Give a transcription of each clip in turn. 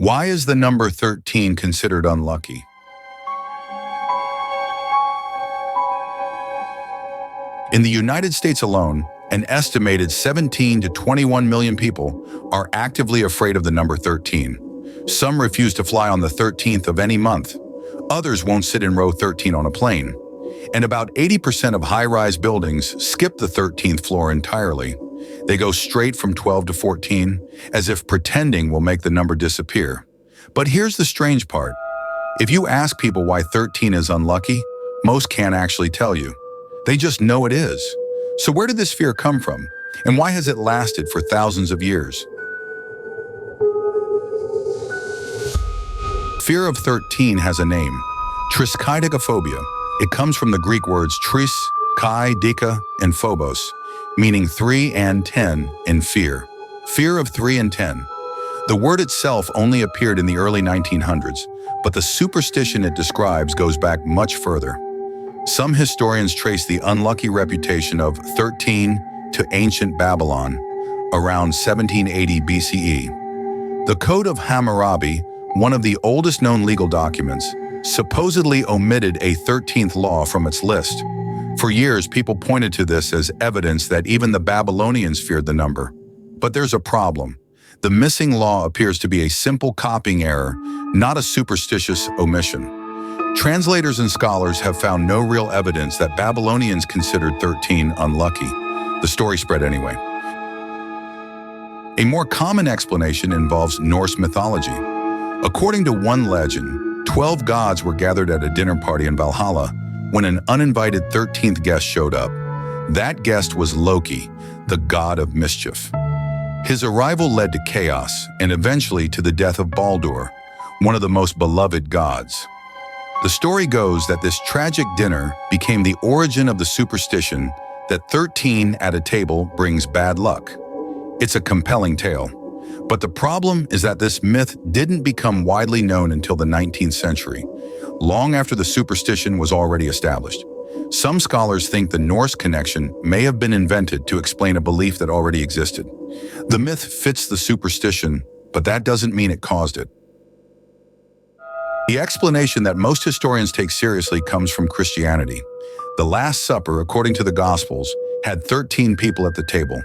Why is the number 13 considered unlucky? In the United States alone, an estimated 17 to 21 million people are actively afraid of the number 13. Some refuse to fly on the 13th of any month. Others won't sit in row 13 on a plane. And about 80% of high-rise buildings skip the 13th floor entirely. They go straight from 12 to 14, as if pretending will make the number disappear. But here's the strange part. If you ask people why 13 is unlucky, most can't actually tell you. They just know it is. So where did this fear come from? And why has it lasted for thousands of years? Fear of 13 has a name, triskaidekaphobia. It comes from the Greek words tris, kai, dika, and phobos, meaning 3 and 10 in fear. Fear of 3 and 10. The word itself only appeared in the early 1900s, but the superstition it describes goes back much further. Some historians trace the unlucky reputation of 13 to ancient Babylon, around 1780 BCE. The Code of Hammurabi, one of the oldest known legal documents, supposedly omitted a 13th law from its list. For years, people pointed to this as evidence that even the Babylonians feared the number. But there's a problem. The missing law appears to be a simple copying error, not a superstitious omission. Translators and scholars have found no real evidence that Babylonians considered 13 unlucky. The story spread anyway. A more common explanation involves Norse mythology. According to one legend, 12 gods were gathered at a dinner party in Valhalla when an uninvited 13th guest showed up. That guest was Loki, the god of mischief. His arrival led to chaos and eventually to the death of Baldur, one of the most beloved gods. The story goes that this tragic dinner became the origin of the superstition that 13 at a table brings bad luck. It's a compelling tale. But the problem is that this myth didn't become widely known until the 19th century, long after the superstition was already established. Some scholars think the Norse connection may have been invented to explain a belief that already existed. The myth fits the superstition, but that doesn't mean it caused it. The explanation that most historians take seriously comes from Christianity. The Last Supper, according to the Gospels, had 13 people at the table,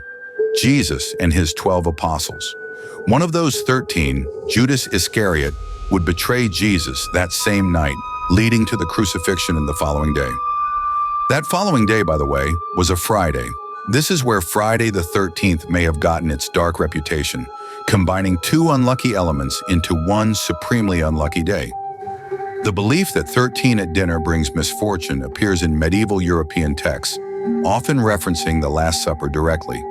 Jesus and his 12 apostles. One of those 13, Judas Iscariot, would betray Jesus that same night, leading to the crucifixion in the following day. That following day, by the way, was a Friday. This is where Friday the 13th may have gotten its dark reputation, combining two unlucky elements into one supremely unlucky day. The belief that 13 at dinner brings misfortune appears in medieval European texts, often referencing the Last Supper directly.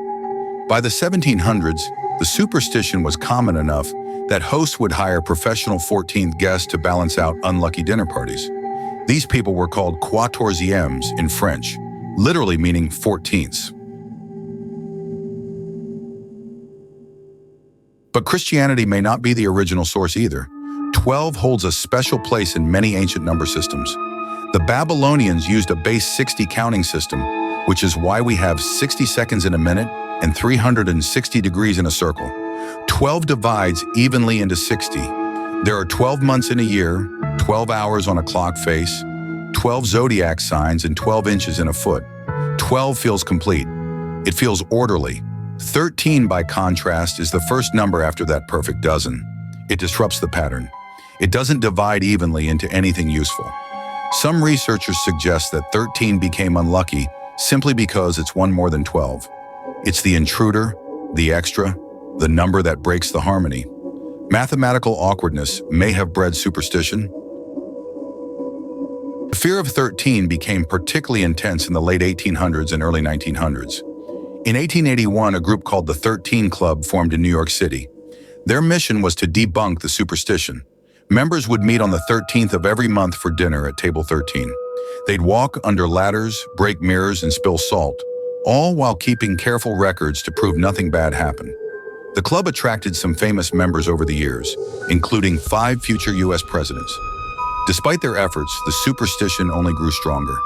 By the 1700s, the superstition was common enough that hosts would hire professional 14th guests to balance out unlucky dinner parties. These people were called quatorzièmes in French, literally meaning 14ths. But Christianity may not be the original source either. 12 holds a special place in many ancient number systems. The Babylonians used a base 60 counting system, which is why we have 60 seconds in a minute and 360 degrees in a circle. 12 divides evenly into 60. There are 12 months in a year, 12 hours on a clock face, 12 zodiac signs, and 12 inches in a foot. 12 feels complete. It feels orderly. 13, by contrast, is the first number after that perfect dozen. It disrupts the pattern. It doesn't divide evenly into anything useful. Some researchers suggest that 13 became unlucky simply because it's one more than 12. It's the intruder, the extra, the number that breaks the harmony. Mathematical awkwardness may have bred superstition. The fear of 13 became particularly intense in the late 1800s and early 1900s. In 1881, a group called the 13 Club formed in New York City. Their mission was to debunk the superstition. Members would meet on the 13th of every month for dinner at table 13. They'd walk under ladders, break mirrors, and spill salt, all while keeping careful records to prove nothing bad happened. The club attracted some famous members over the years, including 5 future U.S. presidents. Despite their efforts, the superstition only grew stronger.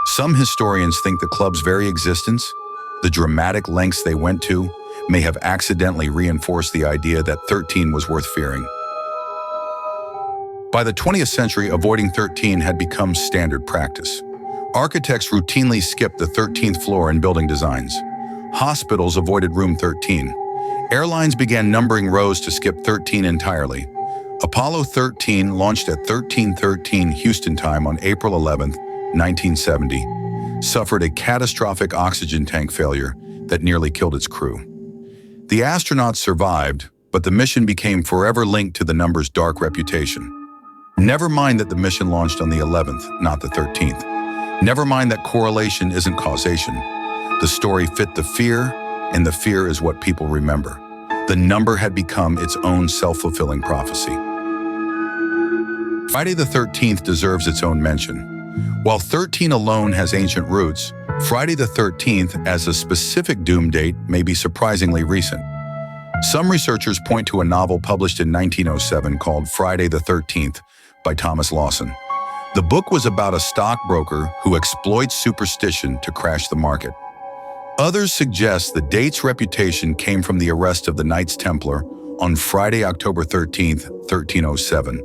Some historians think the club's very existence, the dramatic lengths they went to, may have accidentally reinforced the idea that 13 was worth fearing. By the 20th century, avoiding 13 had become standard practice. Architects routinely skipped the 13th floor in building designs. Hospitals avoided room 13. Airlines began numbering rows to skip 13 entirely. Apollo 13 launched at 13:13 Houston time on April 11, 1970, suffered a catastrophic oxygen tank failure that nearly killed its crew. The astronauts survived, but the mission became forever linked to the number's dark reputation. Never mind that the mission launched on the 11th, not the 13th. Never mind that correlation isn't causation. The story fit the fear, and the fear is what people remember. The number had become its own self-fulfilling prophecy. Friday the 13th deserves its own mention. While 13 alone has ancient roots, Friday the 13th as a specific doom date may be surprisingly recent. Some researchers point to a novel published in 1907 called Friday the 13th by Thomas Lawson. The book was about a stockbroker who exploits superstition to crash the market. Others suggest the date's reputation came from the arrest of the Knights Templar on Friday, October 13, 1307,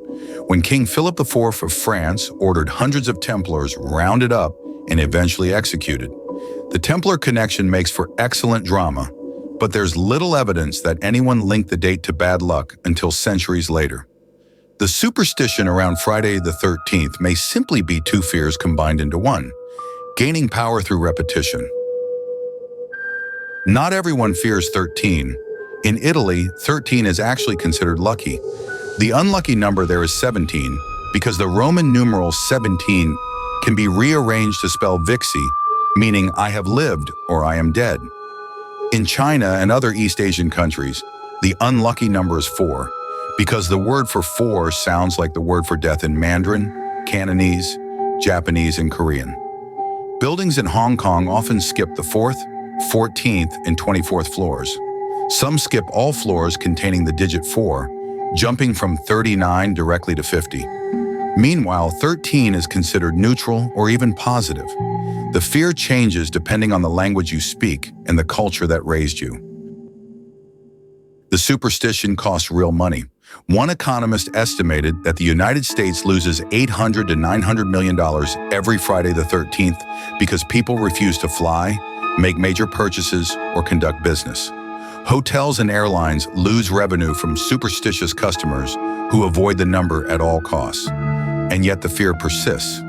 when King Philip IV of France ordered hundreds of Templars rounded up and eventually executed. The Templar connection makes for excellent drama, but there's little evidence that anyone linked the date to bad luck until centuries later. The superstition around Friday the 13th may simply be two fears combined into one, gaining power through repetition. Not everyone fears 13. In Italy, 13 is actually considered lucky. The unlucky number there is 17, because the Roman numeral 17 can be rearranged to spell vixi, meaning I have lived or I am dead. In China and other East Asian countries, the unlucky number is 4, because the word for 4 sounds like the word for death in Mandarin, Cantonese, Japanese, and Korean. Buildings in Hong Kong often skip the 4th, 14th, and 24th floors. Some skip all floors containing the digit 4, jumping from 39 directly to 50. Meanwhile, 13 is considered neutral or even positive. The fear changes depending on the language you speak and the culture that raised you. The superstition costs real money. One economist estimated that the United States loses $800 to $900 million every Friday the 13th because people refuse to fly, make major purchases, or conduct business. Hotels and airlines lose revenue from superstitious customers who avoid the number at all costs. And yet the fear persists,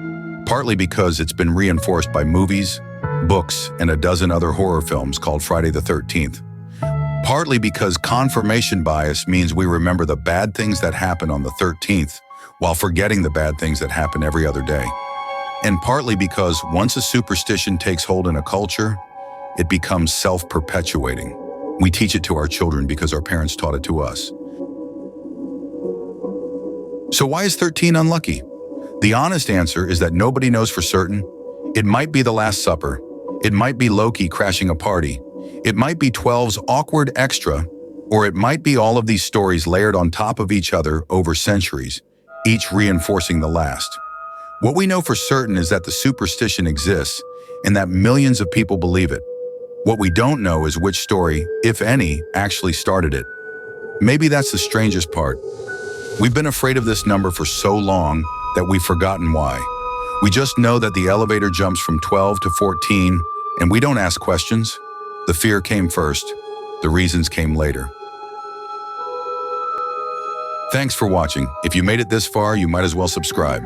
partly because it's been reinforced by movies, books, and a dozen other horror films called Friday the 13th. Partly because confirmation bias means we remember the bad things that happen on the 13th while forgetting the bad things that happen every other day. And partly because once a superstition takes hold in a culture, it becomes self-perpetuating. We teach it to our children because our parents taught it to us. So why is 13 unlucky? The honest answer is that nobody knows for certain. It might be the Last Supper. It might be Loki crashing a party. It might be 12's awkward extra, or it might be all of these stories layered on top of each other over centuries, each reinforcing the last. What we know for certain is that the superstition exists and that millions of people believe it. What we don't know is which story, if any, actually started it. Maybe that's the strangest part. We've been afraid of this number for so long that we've forgotten why. We just know that the elevator jumps from 12 to 14, and we don't ask questions. The fear came first. The reasons came later. Thanks for watching. If you made it this far, you might as well subscribe.